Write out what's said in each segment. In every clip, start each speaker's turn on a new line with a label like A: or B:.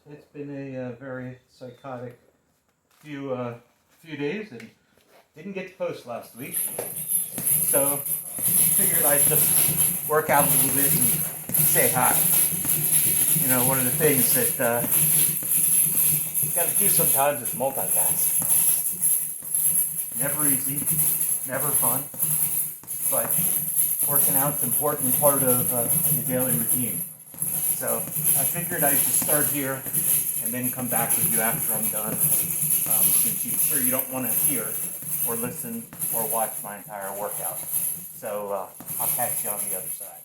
A: It's been a very psychotic few days, and didn't get to post last week, so figured I'd just work out a little bit and say hi. You know, one of the things that you got to do sometimes is multitask. Never easy, never fun, but working out's an important part of your daily routine. So I figured I'd just start here and then come back with you after I'm done, since you don't want to hear or listen or watch my entire workout. So I'll catch you on the other side.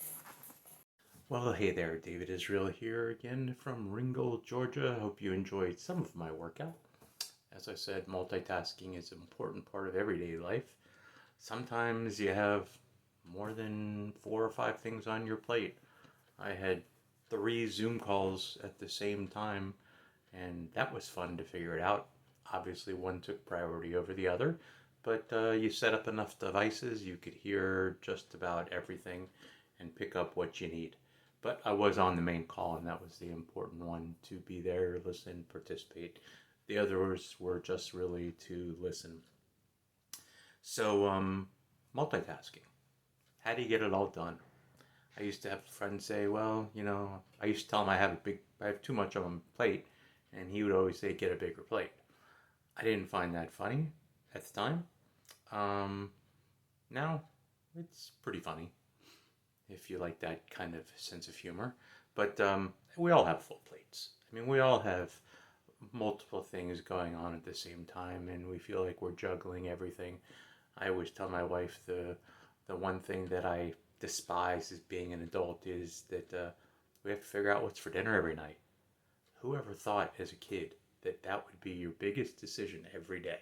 A: Well, hey there, David Israel here again from Ringgold, Georgia. Hope you enjoyed some of my workout. As I said, multitasking is an important part of everyday life. Sometimes you have more than 4 or 5 things on your plate. I had 3 Zoom calls at the same time, and that was fun to figure it out. Obviously, one took priority over the other, but you set up enough devices, you could hear just about everything and pick up what you need. But I was on the main call, and that was the important one, to be there, listen, participate. The others were just really to listen. So, multitasking. How do you get it all done? I used to have friends say, well, I used to tell him I have too much on my plate, and he would always say, get a bigger plate. I didn't find that funny at the time. Now, it's pretty funny, if you like that kind of sense of humor. But we all have full plates. I mean, we all have multiple things going on at the same time, and we feel like we're juggling everything. I always tell my wife the one thing that I despise as being an adult is that we have to figure out what's for dinner every night. Whoever thought as a kid that that would be your biggest decision every day?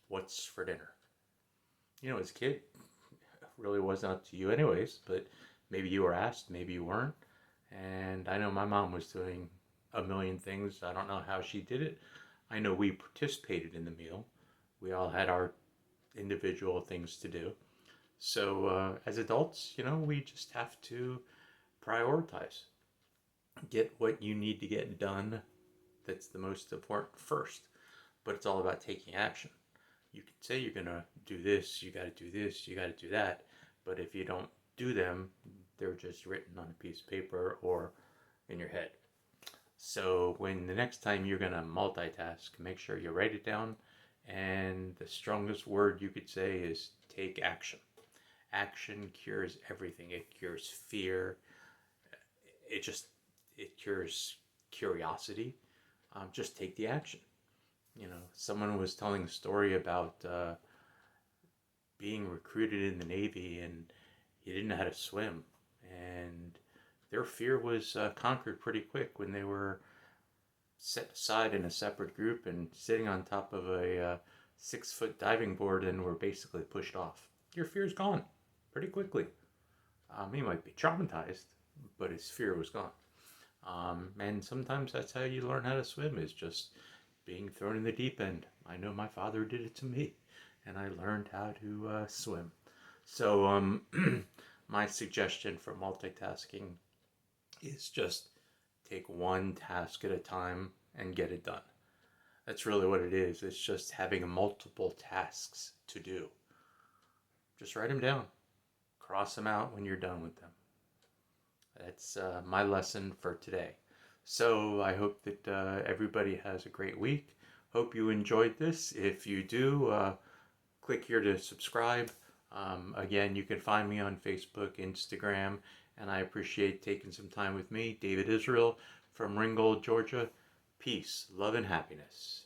A: What's for dinner? As a kid, it really wasn't up to you anyways, but maybe you were asked, maybe you weren't. And I know my mom was doing a million things. I don't know how she did it. I know we participated in the meal. We all had our individual things to do. So as adults, we just have to prioritize. Get what you need to get done that's the most important first. But it's all about taking action. You can say you're going to do this, you got to do this, you got to do that. But if you don't do them, they're just written on a piece of paper or in your head. So when the next time you're going to multitask, make sure you write it down. And the strongest word you could say is take action. Action cures everything. It cures fear. It cures curiosity. Just take the action. Someone was telling a story about being recruited in the Navy, and he didn't know how to swim. And their fear was conquered pretty quick when they were set aside in a separate group and sitting on top of a 6-foot diving board and were basically pushed off. Your fear's gone pretty quickly. He might be traumatized, but his fear was gone. And sometimes that's how you learn how to swim, is just being thrown in the deep end. I know my father did it to me, and I learned how to swim. So my suggestion for multitasking is just take one task at a time and get it done. That's really what it is. It's just having multiple tasks to do. Just write them down. Cross them out when you're done with them. That's my lesson for today. So I hope that everybody has a great week. Hope you enjoyed this. If you do, click here to subscribe. Again, you can find me on Facebook, Instagram, and I appreciate taking some time with me, David Israel from Ringgold, Georgia. Peace, love, and happiness.